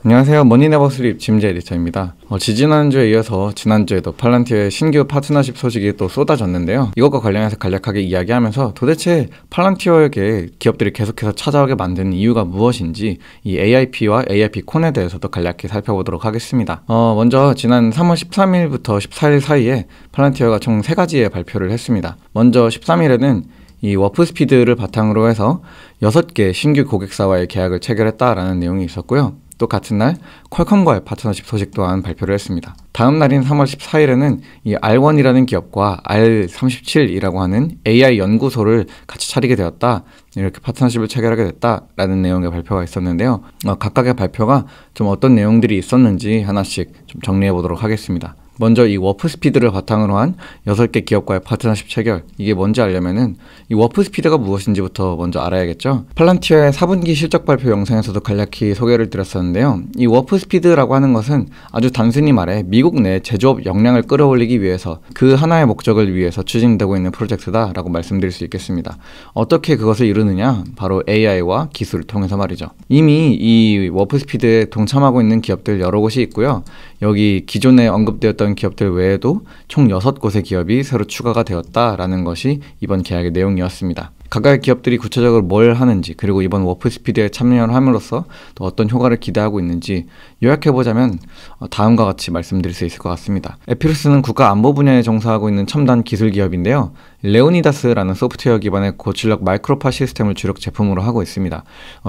안녕하세요. 머니네버스립 짐재 에디터입니다. 지지난주에 이어서 지난주에도 팔란티어의 신규 파트너십 소식이 또 쏟아졌는데요. 이것과 관련해서 간략하게 이야기하면서 도대체 팔란티어에게 기업들이 계속해서 찾아오게 만드는 이유가 무엇인지 이 AIP와 AIP콘에 대해서도 간략히 살펴보도록 하겠습니다. 먼저 지난 3월 13일부터 14일 사이에 팔란티어가 총 3가지의 발표를 했습니다. 먼저 13일에는 이 워프스피드를 바탕으로 해서 6개 신규 고객사와의 계약을 체결했다라는 내용이 있었고요. 또 같은 날 퀄컴과의 파트너십 소식 또한 발표를 했습니다. 다음 날인 3월 14일에는 이 R1이라는 기업과 R37이라고 하는 AI 연구소를 같이 차리게 되었다. 이렇게 파트너십을 체결하게 됐다라는 내용의 발표가 있었는데요. 각각의 발표가 좀 어떤 내용들이 있었는지 하나씩 좀 정리해 보도록 하겠습니다. 먼저 이 워프스피드를 바탕으로 한 6개 기업과의 파트너십 체결, 이게 뭔지 알려면은 이 워프스피드가 무엇인지부터 먼저 알아야겠죠. 팔란티어의 4분기 실적 발표 영상에서도 간략히 소개를 드렸었는데요. 이 워프스피드라고 하는 것은 아주 단순히 말해 미국 내 제조업 역량을 끌어올리기 위해서 그 하나의 목적을 위해서 추진되고 있는 프로젝트다라고 말씀드릴 수 있겠습니다. 어떻게 그것을 이루느냐? 바로 AI와 기술을 통해서 말이죠. 이미 이 워프스피드에 동참하고 있는 기업들 여러 곳이 있고요. 여기 기존에 언급되었던 기업들 외에도 총 6곳의 기업이 새로 추가가 되었다라는 것이 이번 계약의 내용이었습니다. 각각의 기업들이 구체적으로 뭘 하는지, 그리고 이번 워프스피드에 참여를 함으로써 또 어떤 효과를 기대하고 있는지 요약해보자면 다음과 같이 말씀드릴 수 있을 것 같습니다. 에피루스는 국가안보 분야에 종사하고 있는 첨단 기술 기업인데요. 레오니다스라는 소프트웨어 기반의 고출력 마이크로파 시스템을 주력 제품으로 하고 있습니다.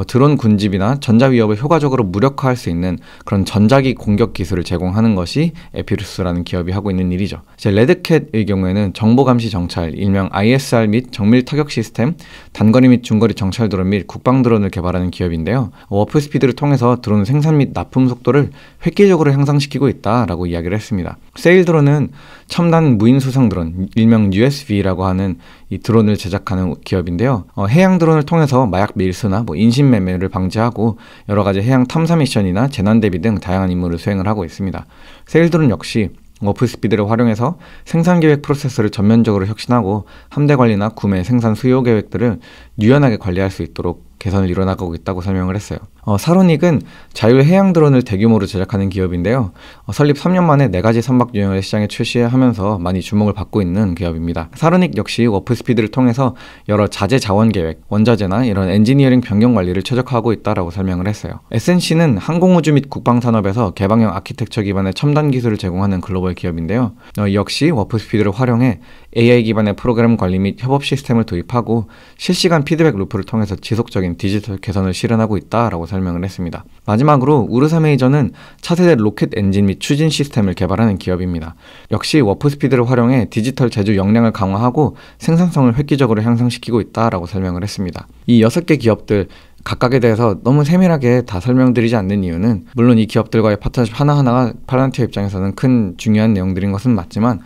드론 군집이나 전자위협을 효과적으로 무력화할 수 있는 그런 전자기 공격 기술을 제공하는 것이 에피루스라는 기업이 하고 있는 일이죠. 레드캣의 경우에는 정보감시 정찰, 일명 ISR 및 정밀 타격 시스템, 단거리 및 중거리 정찰 드론 및 국방 드론을 개발하는 기업인데요. 워프스피드를 통해서 드론 생산 및 납품 속도를 획기적으로 향상시키고 있다라고 이야기를 했습니다. 세일 드론은 첨단 무인 수송 드론, 일명 USV라고 하는 이 드론을 제작하는 기업인데요. 해양 드론을 통해서 마약 밀수나 인신 매매를 방지하고 여러 가지 해양 탐사 미션이나 재난 대비 등 다양한 임무를 수행을 하고 있습니다. 세일 드론 역시 워프스피드를 활용해서 생산계획 프로세스를 전면적으로 혁신하고 함대 관리나 구매, 생산, 수요 계획들을 유연하게 관리할 수 있도록 개선을 이뤄나가고 있다고 설명을 했어요. 사로닉은 자율해양 드론을 대규모로 제작하는 기업인데요. 설립 3년 만에 4가지 선박 유형을 시장에 출시하면서 많이 주목을 받고 있는 기업입니다. 사로닉 역시 워프스피드를 통해서 여러 자재 자원 계획, 원자재나 이런 엔지니어링 변경 관리를 최적화하고 있다라고 설명을 했어요. SNC는 항공우주 및 국방산업에서 개방형 아키텍처 기반의 첨단 기술을 제공하는 글로벌 기업인데요. 역시 워프스피드를 활용해 AI 기반의 프로그램 관리 및 협업 시스템을 도입하고 실시간 피드백 루프를 통해서 지속적인 디지털 개선을 실현하고 있다라고 설명을 했습니다. 마지막으로 우르사 메이저는 차세대 로켓 엔진 및 추진 시스템을 개발하는 기업입니다. 역시 워프스피드를 활용해 디지털 제조 역량을 강화하고 생산성을 획기적으로 향상시키고 있다라고 설명을 했습니다. 이 6개 기업들 각각에 대해서 너무 세밀하게 다 설명드리지 않는 이유는 물론 이 기업들과의 파트너십 하나하나가 팔란티어 입장에서는 큰 중요한 내용들인 것은 맞지만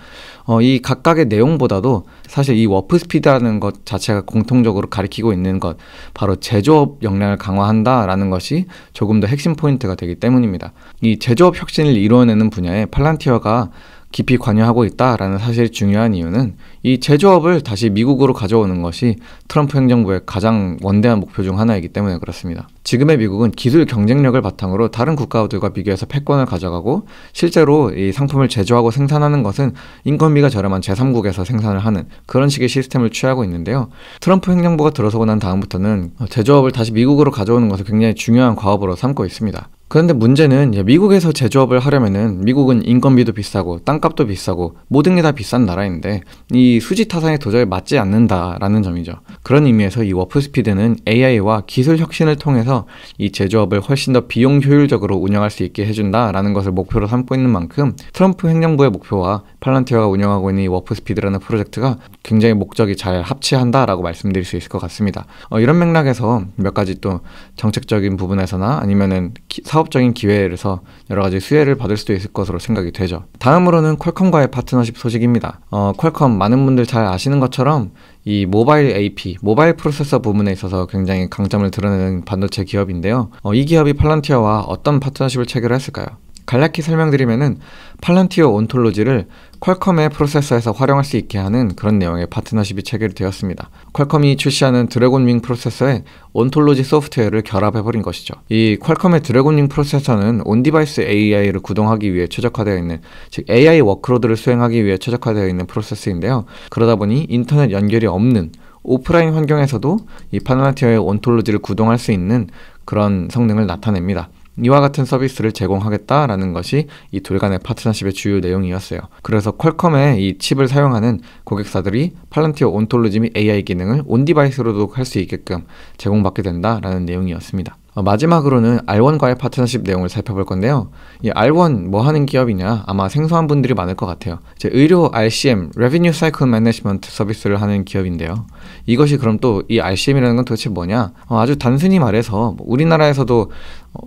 이 각각의 내용보다도 사실 이 워프스피드라는 것 자체가 공통적으로 가리키고 있는 것, 바로 제조업 역량을 강화한다라는 것이 조금 더 핵심 포인트가 되기 때문입니다. 이 제조업 혁신을 이루어내는 분야에 팔란티어가 깊이 관여하고 있다라는 사실이 중요한 이유는 이 제조업을 다시 미국으로 가져오는 것이 트럼프 행정부의 가장 원대한 목표 중 하나이기 때문에 그렇습니다. 지금의 미국은 기술 경쟁력을 바탕으로 다른 국가들과 비교해서 패권을 가져가고 실제로 이 상품을 제조하고 생산하는 것은 인건비가 저렴한 제3국에서 생산을 하는 그런 식의 시스템을 취하고 있는데요. 트럼프 행정부가 들어서고 난 다음부터는 제조업을 다시 미국으로 가져오는 것을 굉장히 중요한 과업으로 삼고 있습니다. 그런데 문제는 미국에서 제조업을 하려면은 미국은 인건비도 비싸고 땅값도 비싸고 모든 게 다 비싼 나라인데 이 수지 타산에 도저히 맞지 않는다라는 점이죠. 그런 의미에서 이 워프스피드는 AI와 기술 혁신을 통해서 이 제조업을 훨씬 더 비용 효율적으로 운영할 수 있게 해준다라는 것을 목표로 삼고 있는 만큼 트럼프 행정부의 목표와 팔란티어가 운영하고 있는 이 워프스피드라는 프로젝트가 굉장히 목적이 잘 합치한다라고 말씀드릴 수 있을 것 같습니다. 이런 맥락에서 몇 가지 또 정책적인 부분에서나 아니면은 사업적인 기회에서 여러 가지 수혜를 받을 수도 있을 것으로 생각이 되죠. 다음으로는 퀄컴과의 파트너십 소식입니다. 퀄컴 많은 분들 잘 아시는 것처럼 이 모바일 AP, 모바일 프로세서 부분에 있어서 굉장히 강점을 드러내는 반도체 기업인데요. 이 기업이 팔란티어와 어떤 파트너십을 체결했을까요? 간략히 설명드리면은 팔란티어 온톨로지를 퀄컴의 프로세서에서 활용할 수 있게 하는 그런 내용의 파트너십이 체결되었습니다. 퀄컴이 출시하는 드래곤윙 프로세서에 온톨로지 소프트웨어를 결합해버린 것이죠. 이 퀄컴의 드래곤윙 프로세서는 온디바이스 AI를 구동하기 위해 최적화되어 있는, 즉 AI 워크로드를 수행하기 위해 최적화되어 있는 프로세서인데요. 그러다 보니 인터넷 연결이 없는 오프라인 환경에서도 이 팔란티어의 온톨로지를 구동할 수 있는 그런 성능을 나타냅니다. 이와 같은 서비스를 제공하겠다라는 것이 이 둘 간의 파트너십의 주요 내용이었어요. 그래서 퀄컴의 이 칩을 사용하는 고객사들이 팔란티어 온톨로지 및 AI 기능을 온디바이스로도 할 수 있게끔 제공받게 된다라는 내용이었습니다. 마지막으로는 R1과의 파트너십 내용을 살펴볼 건데요. 이 R1 뭐 하는 기업이냐? 아마 생소한 분들이 많을 것 같아요. 이제 의료 RCM, Revenue Cycle Management 서비스를 하는 기업인데요. 이것이 그럼 또 이 RCM이라는 건 도대체 뭐냐? 아주 단순히 말해서 우리나라에서도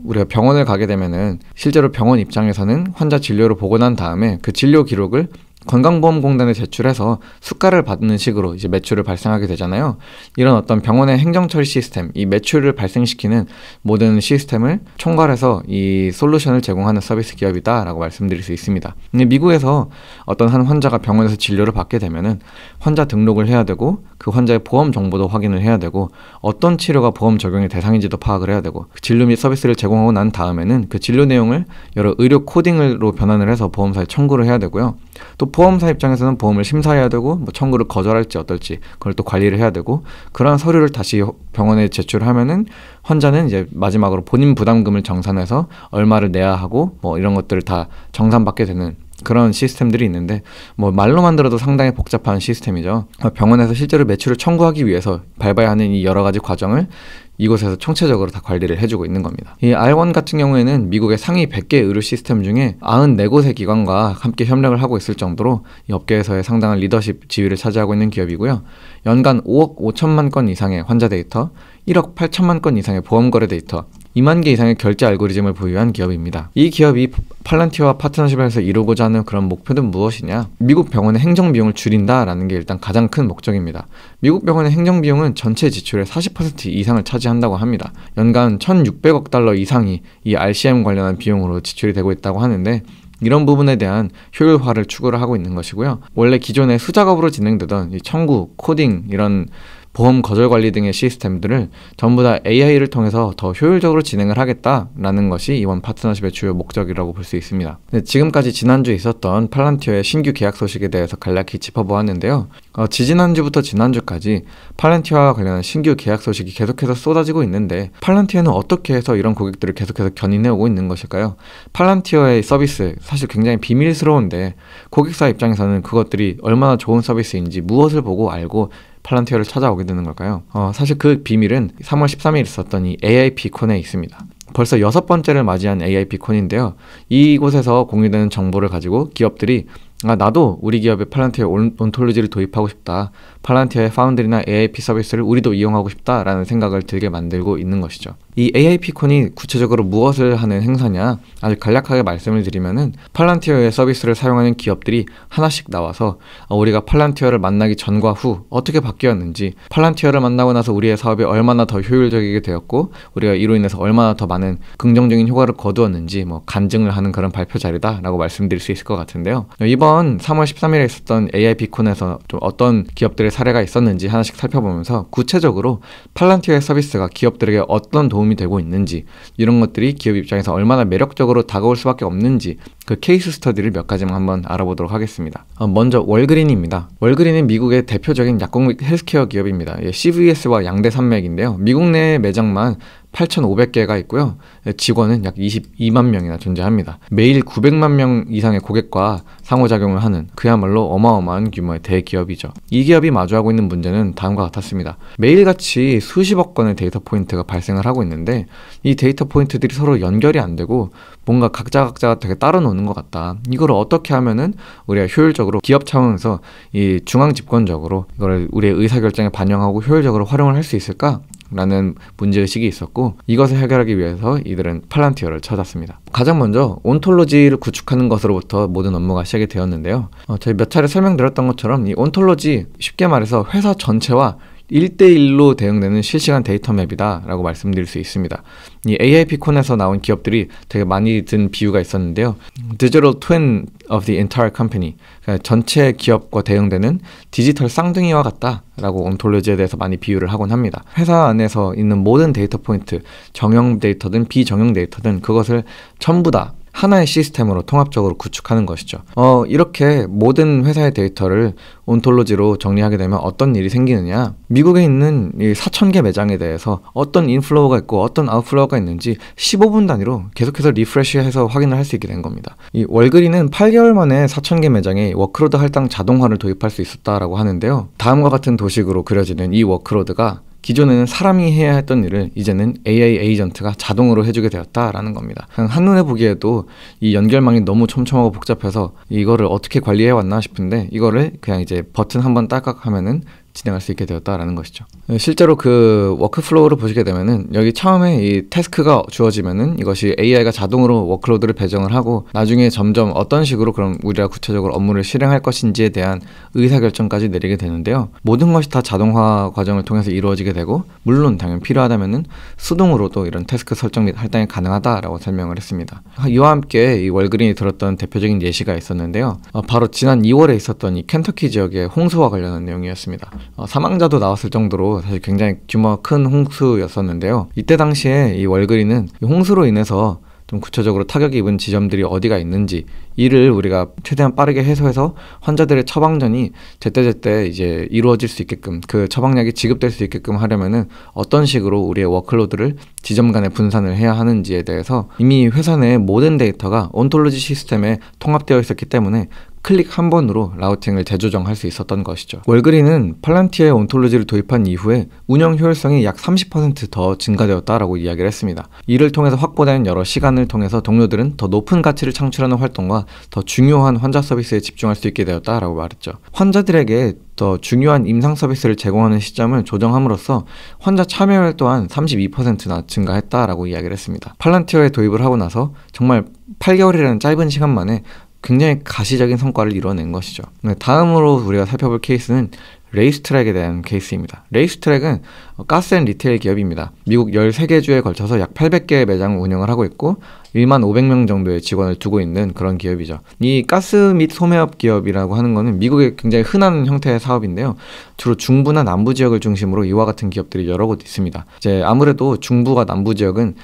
우리가 병원을 가게 되면은 실제로 병원 입장에서는 환자 진료를 보고 난 다음에 그 진료 기록을 건강보험공단에 제출해서 수가를 받는 식으로 이제 매출을 발생하게 되잖아요. 이런 어떤 병원의 행정처리 시스템, 이 매출을 발생시키는 모든 시스템을 총괄해서 이 솔루션을 제공하는 서비스 기업이다라고 말씀드릴 수 있습니다. 근데 미국에서 어떤 한 환자가 병원에서 진료를 받게 되면은 환자 등록을 해야 되고 그 환자의 보험 정보도 확인을 해야 되고 어떤 치료가 보험 적용의 대상인지도 파악을 해야 되고 그 진료 및 서비스를 제공하고 난 다음에는 그 진료 내용을 여러 의료 코딩으로 변환을 해서 보험사에 청구를 해야 되고요. 또 보험사 입장에서는 보험을 심사해야 되고 뭐 청구를 거절할지 어떨지 그걸 또 관리를 해야 되고 그러한 서류를 다시 병원에 제출하면은 환자는 이제 마지막으로 본인 부담금을 정산해서 얼마를 내야 하고 뭐 이런 것들을 다 정산받게 되는 그런 시스템들이 있는데 뭐 말로만 들어도 상당히 복잡한 시스템이죠. 병원에서 실제로 매출을 청구하기 위해서 밟아야 하는 이 여러 가지 과정을 이곳에서 총체적으로 다 관리를 해주고 있는 겁니다. 이 R1 같은 경우에는 미국의 상위 100개 의료 시스템 중에 94곳의 기관과 함께 협력을 하고 있을 정도로 이 업계에서의 상당한 리더십 지위를 차지하고 있는 기업이고요. 연간 5억 5천만 건 이상의 환자 데이터, 1억 8천만 건 이상의 보험 거래 데이터, 2만 개 이상의 결제 알고리즘을 보유한 기업입니다. 이 기업이 팔란티어와 파트너십을 해서 이루고자 하는 그런 목표는 무엇이냐? 미국 병원의 행정 비용을 줄인다라는 게 일단 가장 큰 목적입니다. 미국 병원의 행정 비용은 전체 지출의 40% 이상을 차지한다고 합니다. 연간 1,600억 달러 이상이 이 RCM 관련한 비용으로 지출이 되고 있다고 하는데 이런 부분에 대한 효율화를 추구를 하고 있는 것이고요. 원래 기존에 수작업으로 진행되던 이 청구, 코딩 이런 보험 거절 관리 등의 시스템들을 전부 다 AI를 통해서 더 효율적으로 진행을 하겠다라는 것이 이번 파트너십의 주요 목적이라고 볼 수 있습니다. 지금까지 지난주에 있었던 팔란티어의 신규 계약 소식에 대해서 간략히 짚어보았는데요. 지지난주부터 지난주까지 팔란티어와 관련한 신규 계약 소식이 계속해서 쏟아지고 있는데 팔란티어는 어떻게 해서 이런 고객들을 계속해서 견인해오고 있는 것일까요? 팔란티어의 서비스 사실 굉장히 비밀스러운데 고객사 입장에서는 그것들이 얼마나 좋은 서비스인지 무엇을 보고 알고 팔란티어를 찾아오게 되는 걸까요? 사실 그 비밀은 3월 13일 있었던 이 AIP콘에 있습니다. 벌써 6번째를 맞이한 AIP콘인데요. 이곳에서 공유되는 정보를 가지고 기업들이 나도 우리 기업에 팔란티어 온톨로지를 도입하고 싶다. 팔란티어의 파운드리나 AIP 서비스를 우리도 이용하고 싶다라는 생각을 들게 만들고 있는 것이죠. 이 AIP콘이 구체적으로 무엇을 하는 행사냐? 아주 간략하게 말씀을 드리면은 팔란티어의 서비스를 사용하는 기업들이 하나씩 나와서 우리가 팔란티어를 만나기 전과 후 어떻게 바뀌었는지, 팔란티어를 만나고 나서 우리의 사업이 얼마나 더 효율적이게 되었고 우리가 이로 인해서 얼마나 더 많은 긍정적인 효과를 거두었는지 뭐 간증을 하는 그런 발표 자리다라고 말씀드릴 수 있을 것 같은데요. 이번 3월 13일에 있었던 AIP콘에서 좀 어떤 기업들의 사례가 있었는지 하나씩 살펴보면서 구체적으로 팔란티어의 서비스가 기업들에게 어떤 도움이 되고 있는지, 이런 것들이 기업 입장에서 얼마나 매력적으로 다가올 수밖에 없는지 그 케이스 스터디를 몇 가지만 한번 알아보도록 하겠습니다. 먼저 월그린입니다. 월그린은 미국의 대표적인 약국 및 헬스케어 기업입니다. CVS와 양대 산맥인데요. 미국 내 매장만 8,500개가 있고요. 직원은 약 22만 명이나 존재합니다. 매일 900만 명 이상의 고객과 상호작용을 하는 그야말로 어마어마한 규모의 대기업이죠. 이 기업이 마주하고 있는 문제는 다음과 같았습니다. 매일같이 수십억 건의 데이터 포인트가 발생을 하고 있는데 이 데이터 포인트들이 서로 연결이 안 되고 뭔가 각자가 되게 따로 노는 것 같다. 이걸 어떻게 하면은 우리가 효율적으로 기업 차원에서 이 중앙 집권적으로 이걸 우리의 의사결정에 반영하고 효율적으로 활용을 할 수 있을까? 라는 문제의식이 있었고 이것을 해결하기 위해서 이들은 팔란티어를 찾았습니다. 가장 먼저 온톨로지를 구축하는 것으로부터 모든 업무가 시작이 되었는데요. 저희 몇 차례 설명드렸던 것처럼 이 온톨로지, 쉽게 말해서 회사 전체와 1대1로 대응되는 실시간 데이터 맵이다 라고 말씀드릴 수 있습니다. 이 AIP콘에서 나온 기업들이 되게 많이 든 비유가 있었는데요. Digital Twin of the entire company, 그러니까 전체 기업과 대응되는 디지털 쌍둥이와 같다 라고 온톨로지에 대해서 많이 비유를 하곤 합니다. 회사 안에서 있는 모든 데이터 포인트, 정형 데이터든 비정형 데이터든 그것을 전부 다 하나의 시스템으로 통합적으로 구축하는 것이죠. 이렇게 모든 회사의 데이터를 온톨로지로 정리하게 되면 어떤 일이 생기느냐, 미국에 있는 이 4,000개 매장에 대해서 어떤 인플로우가 있고 어떤 아웃플로우가 있는지 15분 단위로 계속해서 리프레시해서 확인을 할 수 있게 된 겁니다. 이 월그린은 8개월 만에 4,000개 매장에 워크로드 할당 자동화를 도입할 수 있었다라고 하는데요. 다음과 같은 도식으로 그려지는 이 워크로드가 기존에는 사람이 해야 했던 일을 이제는 AI 에이전트가 자동으로 해주게 되었다라는 겁니다. 그냥 한눈에 보기에도 이 연결망이 너무 촘촘하고 복잡해서 이거를 어떻게 관리해왔나 싶은데 이거를 그냥 이제 버튼 한번 딸깍 하면은 진행할 수 있게 되었다라는 것이죠. 실제로 그 워크플로우를 보시게 되면은 여기 처음에 이 태스크가 주어지면은 이것이 AI가 자동으로 워크로드를 배정을 하고 나중에 점점 어떤 식으로 그럼 우리가 구체적으로 업무를 실행할 것인지에 대한 의사결정까지 내리게 되는데요. 모든 것이 다 자동화 과정을 통해서 이루어지게 되고 물론 당연히 필요하다면은 수동으로도 이런 태스크 설정 및 할당이 가능하다라고 설명을 했습니다. 이와 함께 이 월그린이 들었던 대표적인 예시가 있었는데요. 바로 지난 2월에 있었던 이 켄터키 지역의 홍수와 관련한 내용이었습니다. 사망자도 나왔을 정도로 사실 굉장히 규모가 큰 홍수였었는데요. 이때 당시에 이 월그린은 이 홍수로 인해서 좀 구체적으로 타격이 입은 지점들이 어디가 있는지 이를 우리가 최대한 빠르게 해소해서 환자들의 처방전이 제때제때 이제 이루어질 수 있게끔 그 처방약이 지급될 수 있게끔 하려면은 어떤 식으로 우리의 워크로드를 지점 간에 분산을 해야 하는지에 대해서 이미 회사 내 모든 데이터가 온톨로지 시스템에 통합되어 있었기 때문에 클릭 한 번으로 라우팅을 재조정할 수 있었던 것이죠. 월그린은 팔란티어의 온톨로지를 도입한 이후에 운영 효율성이 약 30% 더 증가되었다라고 이야기를 했습니다. 이를 통해서 확보된 여러 시간을 통해서 동료들은 더 높은 가치를 창출하는 활동과 더 중요한 환자 서비스에 집중할 수 있게 되었다라고 말했죠. 환자들에게 더 중요한 임상 서비스를 제공하는 시점을 조정함으로써 환자 참여율 또한 32%나 증가했다라고 이야기를 했습니다. 팔란티어에 도입을 하고 나서 정말 8개월이라는 짧은 시간 만에 굉장히 가시적인 성과를 이뤄낸 것이죠. 다음으로 우리가 살펴볼 케이스는 레이스트랙에 대한 케이스입니다. 레이스트랙은 가스 앤 리테일 기업입니다. 미국 13개 주에 걸쳐서 약 800개의 매장을 운영을 하고 있고 1만 500명 정도의 직원을 두고 있는 그런 기업이죠. 이 가스 및 소매업 기업이라고 하는 거는 미국의 굉장히 흔한 형태의 사업인데요. 주로 중부나 남부 지역을 중심으로 이와 같은 기업들이 여러 곳 있습니다. 이제 아무래도 중부와 남부 지역은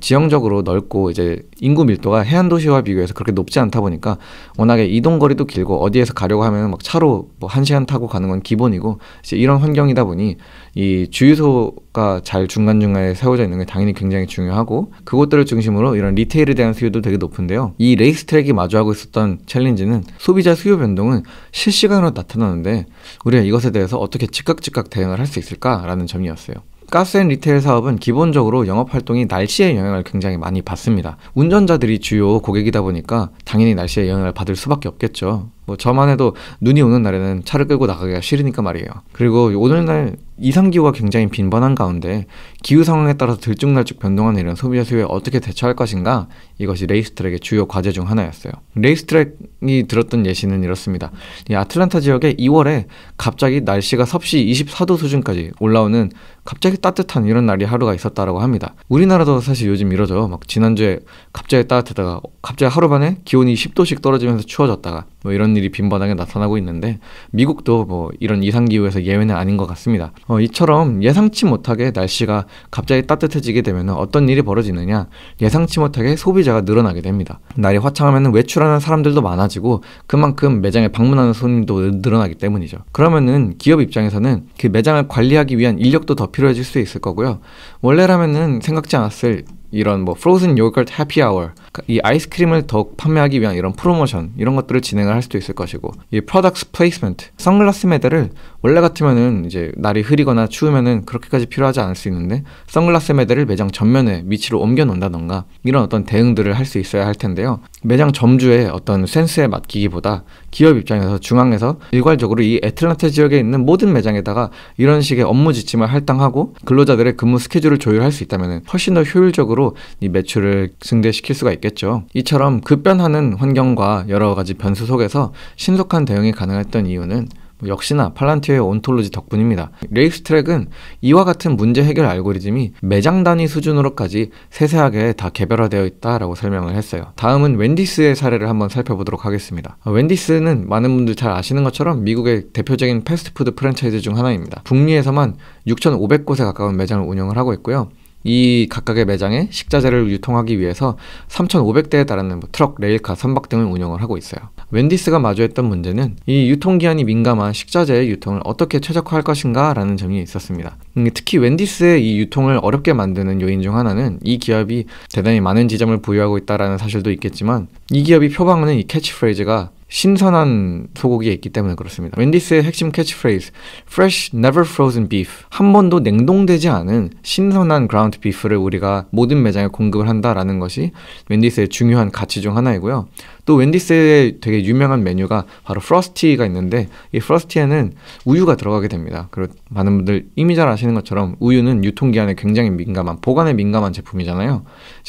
지형적으로 넓고 이제 인구 밀도가 해안 도시와 비교해서 그렇게 높지 않다 보니까 워낙에 이동 거리도 길고 어디에서 가려고 하면 막 차로 뭐 1시간 타고 가는 건 기본이고 이제 이런 환경이다 보니 이 주유소가 잘 중간중간에 세워져 있는 게 당연히 굉장히 중요하고 그곳들을 중심으로 이런 리테일에 대한 수요도 되게 높은데요. 이 레이스트랙이 마주하고 있었던 챌린지는 소비자 수요 변동은 실시간으로 나타나는데 우리가 이것에 대해서 어떻게 즉각 대응을 할 수 있을까라는 점이었어요. 가스 앤 리테일 사업은 기본적으로 영업활동이 날씨의 영향을 굉장히 많이 받습니다. 운전자들이 주요 고객이다 보니까 당연히 날씨의 영향을 받을 수밖에 없겠죠. 뭐 저만 해도 눈이 오는 날에는 차를 끌고 나가기가 싫으니까 말이에요. 그리고 오늘날 이상기후가 굉장히 빈번한 가운데 기후 상황에 따라서 들쭉날쭉 변동하는 이런 소비자 수요에 어떻게 대처할 것인가, 이것이 레이스트랙의 주요 과제 중 하나였어요. 레이스트랙이 들었던 예시는 이렇습니다. 이 아틀란타 지역에 2월에 갑자기 날씨가 섭씨 24도 수준까지 올라오는 갑자기 따뜻한 이런 날이 하루가 있었다라고 합니다. 우리나라도 사실 요즘 이러죠. 막 지난주에 갑자기 따뜻하다가 갑자기 하루 만에 기온이 10도씩 떨어지면서 추워졌다가 뭐 이런 일이 빈번하게 나타나고 있는데 미국도 뭐 이런 이상기후에서 예외는 아닌 것 같습니다. 이처럼 예상치 못하게 날씨가 갑자기 따뜻해지게 되면 어떤 일이 벌어지느냐, 예상치 못하게 소비자가 늘어나게 됩니다. 날이 화창하면 외출하는 사람들도 많아지고 그만큼 매장에 방문하는 손님도 늘어나기 때문이죠. 그러면은 기업 입장에서는 그 매장을 관리하기 위한 인력도 더 필요해질 수 있을 거고요. 원래라면은 생각지 않았을 이런 뭐 프로즌 요거트 해피 아워, 이 아이스크림을 더욱 판매하기 위한 이런 프로모션, 이런 것들을 진행을 할 수도 있을 것이고, 이 프로덕트 플레이스먼트, 선글라스 매대를 원래 같으면은 이제 날이 흐리거나 추우면은 그렇게까지 필요하지 않을 수 있는데 선글라스 매대를 매장 전면에 위치로 옮겨 놓는다던가 이런 어떤 대응들을 할 수 있어야 할 텐데요. 매장 점주의 어떤 센스에 맡기기보다 기업 입장에서 중앙에서 일괄적으로 이 애틀란타 지역에 있는 모든 매장에다가 이런 식의 업무 지침을 할당하고 근로자들의 근무 스케줄을 조율할 수 있다면 훨씬 더 효율적으로 이 매출을 증대시킬 수가 있겠죠. 이처럼 급변하는 환경과 여러 가지 변수 속에서 신속한 대응이 가능했던 이유는 역시나 팔란티어의 온톨로지 덕분입니다. 레이스트랙은 이와 같은 문제 해결 알고리즘이 매장 단위 수준으로까지 세세하게 다 개별화되어 있다라고 설명을 했어요. 다음은 웬디스의 사례를 한번 살펴보도록 하겠습니다. 웬디스는 많은 분들 잘 아시는 것처럼 미국의 대표적인 패스트푸드 프랜차이즈 중 하나입니다. 북미에서만 6,500곳에 가까운 매장을 운영을 하고 있고요. 이 각각의 매장에 식자재를 유통하기 위해서 3,500대에 달하는 트럭, 레일카, 선박 등을 운영을 하고 있어요. 웬디스가 마주했던 문제는 이 유통기한이 민감한 식자재의 유통을 어떻게 최적화할 것인가 라는 점이 있었습니다. 특히 웬디스의 이 유통을 어렵게 만드는 요인 중 하나는 이 기업이 대단히 많은 지점을 보유하고 있다는 사실도 있겠지만 이 기업이 표방하는 이 캐치프레이즈가 신선한 소고기에 있기 때문에 그렇습니다. 웬디스의 핵심 캐치프레이즈 Fresh, Never Frozen Beef, 한 번도 냉동되지 않은 신선한 그라운드 비프를 우리가 모든 매장에 공급을 한다라는 것이 웬디스의 중요한 가치 중 하나이고요. 또 웬디스의 되게 유명한 메뉴가 바로 프러스티가 있는데 이 프러스티에는 우유가 들어가게 됩니다. 그리고 많은 분들 이미 잘 아시는 것처럼 우유는 유통기한에 굉장히 민감한, 보관에 민감한 제품이잖아요.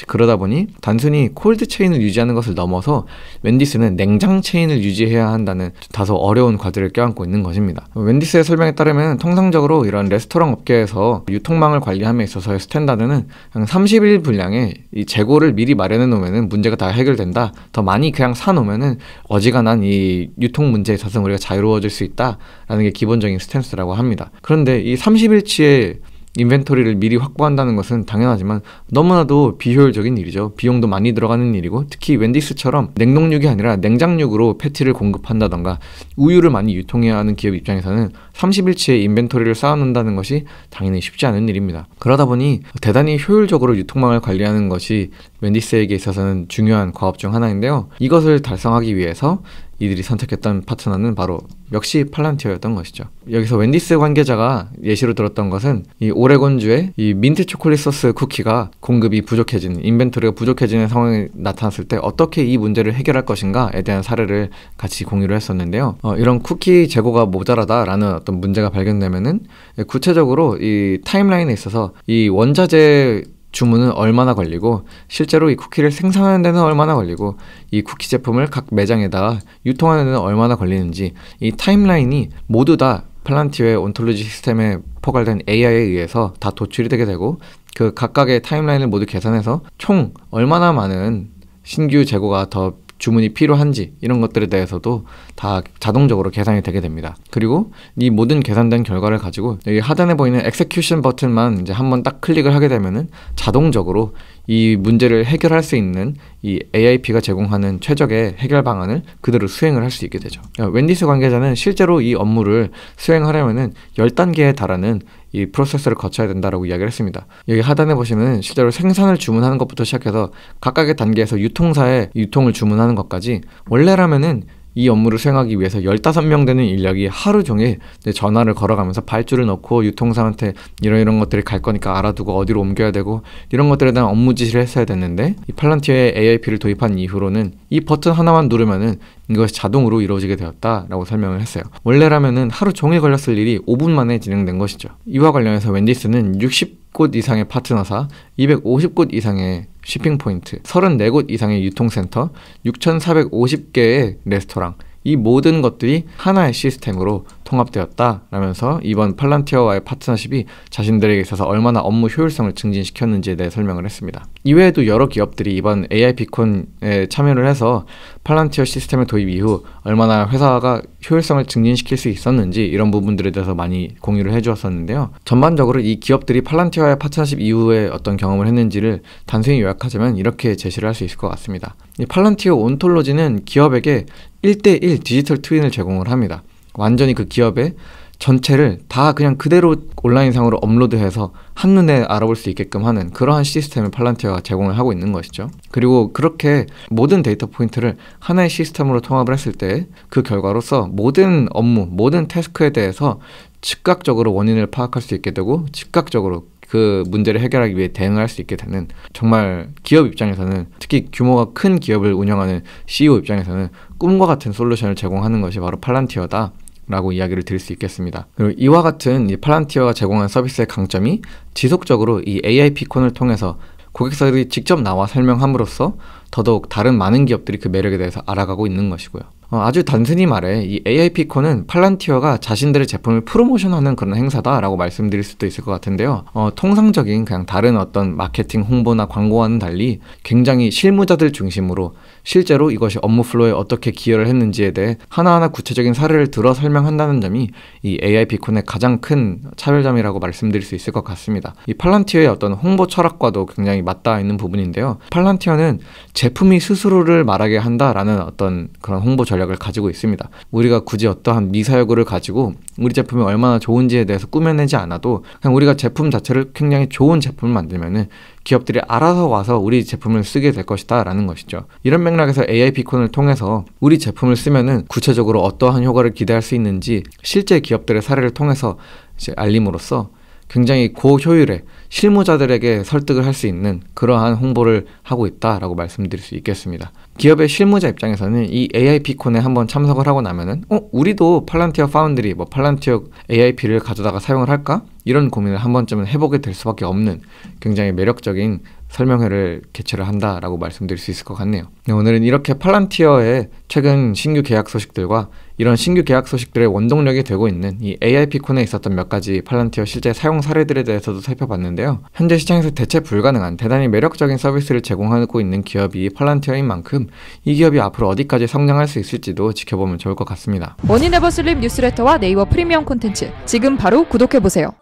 그러다 보니 단순히 콜드 체인을 유지하는 것을 넘어서 웬디스는 냉장 체인을 유지해야 한다는 다소 어려운 과제를 껴안고 있는 것입니다. 웬디스의 설명에 따르면 통상적으로 이런 레스토랑 업계에서 유통망을 관리함에 있어서의 스탠다드는 한 30일 분량의 이 재고를 미리 마련해 놓으면 문제가 다 해결된다. 더 많이 그냥 사놓으면은 어지간한 이 유통 문제에 있어서 우리가 자유로워질 수 있다라는 게 기본적인 스탠스라고 합니다. 그런데 이 30일치의 인벤토리를 미리 확보한다는 것은 당연하지만 너무나도 비효율적인 일이죠. 비용도 많이 들어가는 일이고 특히 웬디스처럼 냉동육이 아니라 냉장육으로 패티를 공급한다던가 우유를 많이 유통해야 하는 기업 입장에서는 30일치의 인벤토리를 쌓아놓는다는 것이 당연히 쉽지 않은 일입니다. 그러다 보니 대단히 효율적으로 유통망을 관리하는 것이 웬디스에게 있어서는 중요한 과업 중 하나인데요. 이것을 달성하기 위해서 이들이 선택했던 파트너는 바로 역시 팔란티어였던 것이죠. 여기서 웬디스 관계자가 예시로 들었던 것은 이 오레곤주의 이 민트 초콜릿 소스 쿠키가 공급이 부족해지는, 인벤토리가 부족해지는 상황이 나타났을 때 어떻게 이 문제를 해결할 것인가에 대한 사례를 같이 공유를 했었는데요. 이런 쿠키 재고가 모자라다라는 어떤 문제가 발견되면은 구체적으로 이 타임라인에 있어서 이 원자재 주문은 얼마나 걸리고 실제로 이 쿠키를 생산하는 데는 얼마나 걸리고 이 쿠키 제품을 각 매장에다가 유통하는 데는 얼마나 걸리는지 이 타임라인이 모두 다 팔란티어의 온톨로지 시스템에 포괄된 AI에 의해서 다 도출이 되게 되고 그 각각의 타임라인을 모두 계산해서 총 얼마나 많은 신규 재고가 더 주문이 필요한지 이런 것들에 대해서도 다 자동적으로 계산이 되게 됩니다. 그리고 이 모든 계산된 결과를 가지고 여기 하단에 보이는 execution 버튼만 이제 한번 딱 클릭을 하게 되면은 자동적으로 이 문제를 해결할 수 있는 이 AIP가 제공하는 최적의 해결 방안을 그대로 수행을 할 수 있게 되죠. 웬디스 관계자는 실제로 이 업무를 수행하려면은 10단계에 달하는 이 프로세스를 거쳐야 된다라고 이야기를 했습니다. 여기 하단에 보시면 실제로 생산을 주문하는 것부터 시작해서 각각의 단계에서 유통사에 유통을 주문하는 것까지 원래라면은 이 업무를 수행하기 위해서 15명 되는 인력이 하루 종일 전화를 걸어가면서 발주를 넣고 유통사한테 이런 것들이 갈 거니까 알아두고 어디로 옮겨야 되고 이런 것들에 대한 업무 지시를 했어야 됐는데 이 팔란티어의 AIP를 도입한 이후로는 이 버튼 하나만 누르면은 이것이 자동으로 이루어지게 되었다라고 설명을 했어요. 원래라면은 하루 종일 걸렸을 일이 5분 만에 진행된 것이죠. 이와 관련해서 웬디스는 60곳 이상의 파트너사, 250곳 이상의 쇼핑포인트, 34곳 이상의 유통센터, 6,450개의 레스토랑, 이 모든 것들이 하나의 시스템으로 통합되었다라면서 이번 팔란티어와의 파트너십이 자신들에게 있어서 얼마나 업무 효율성을 증진시켰는지에 대해 설명을 했습니다. 이외에도 여러 기업들이 이번 AIP콘에 참여를 해서 팔란티어 시스템의 도입 이후 얼마나 회사가 효율성을 증진시킬 수 있었는지 이런 부분들에 대해서 많이 공유를 해주었었는데요. 전반적으로 이 기업들이 팔란티어와의 파트너십 이후에 어떤 경험을 했는지를 단순히 요약하자면 이렇게 제시를 할 수 있을 것 같습니다. 이 팔란티어 온톨로지는 기업에게 1:1 디지털 트윈을 제공을 합니다. 완전히 그 기업의 전체를 다 그냥 그대로 온라인상으로 업로드해서 한눈에 알아볼 수 있게끔 하는 그러한 시스템을 팔란티어가 제공을 하고 있는 것이죠. 그리고 그렇게 모든 데이터 포인트를 하나의 시스템으로 통합을 했을 때 그 결과로서 모든 업무, 모든 태스크에 대해서 즉각적으로 원인을 파악할 수 있게 되고 즉각적으로 그 문제를 해결하기 위해 대응할 수 있게 되는, 정말 기업 입장에서는, 특히 규모가 큰 기업을 운영하는 CEO 입장에서는 꿈과 같은 솔루션을 제공하는 것이 바로 팔란티어다 라고 이야기를 드릴 수 있겠습니다. 그리고 이와 같은 이 팔란티어가 제공한 서비스의 강점이 지속적으로 이 AIP콘을 통해서 고객사들이 직접 나와 설명함으로써 더더욱 다른 많은 기업들이 그 매력에 대해서 알아가고 있는 것이고요. 아주 단순히 말해 이 AIP콘은 팔란티어가 자신들의 제품을 프로모션하는 그런 행사다라고 말씀드릴 수도 있을 것 같은데요. 통상적인 그냥 다른 어떤 마케팅 홍보나 광고와는 달리 굉장히 실무자들 중심으로 실제로 이것이 업무 플로우에 어떻게 기여를 했는지에 대해 하나하나 구체적인 사례를 들어 설명한다는 점이 이 AIP콘의 가장 큰 차별점이라고 말씀드릴 수 있을 것 같습니다. 이 팔란티어의 어떤 홍보 철학과도 굉장히 맞닿아 있는 부분인데요. 팔란티어는 제품이 스스로를 말하게 한다라는 어떤 그런 홍보 전략을 가지고 있습니다. 우리가 굳이 어떠한 미사여구를 가지고 우리 제품이 얼마나 좋은지에 대해서 꾸며내지 않아도 그냥 우리가 제품 자체를 굉장히 좋은 제품을 만들면은 기업들이 알아서 와서 우리 제품을 쓰게 될 것이다 라는 것이죠. 이런 맥락에서 AIP콘을 통해서 우리 제품을 쓰면은 구체적으로 어떠한 효과를 기대할 수 있는지 실제 기업들의 사례를 통해서 이제 알림으로써 굉장히 고효율의 실무자들에게 설득을 할 수 있는 그러한 홍보를 하고 있다라고 말씀드릴 수 있겠습니다. 기업의 실무자 입장에서는 이 AIP콘에 한번 참석을 하고 나면은 우리도 팔란티어 파운드리 팔란티어 AIP를 가져다가 사용을 할까? 이런 고민을 한 번쯤은 해보게 될 수밖에 없는 굉장히 매력적인 설명회를 개최를 한다라고 말씀드릴 수 있을 것 같네요. 네, 오늘은 이렇게 팔란티어의 최근 신규 계약 소식들과 이런 신규 계약 소식들의 원동력이 되고 있는 이 AIP콘에 있었던 몇 가지 팔란티어 실제 사용 사례들에 대해서도 살펴봤는데요. 현재 시장에서 대체 불가능한 대단히 매력적인 서비스를 제공하고 있는 기업이 팔란티어인 만큼 이 기업이 앞으로 어디까지 성장할 수 있을지도 지켜보면 좋을 것 같습니다. 머니네버슬립 뉴스레터와 네이버 프리미엄 콘텐츠 지금 바로 구독해보세요.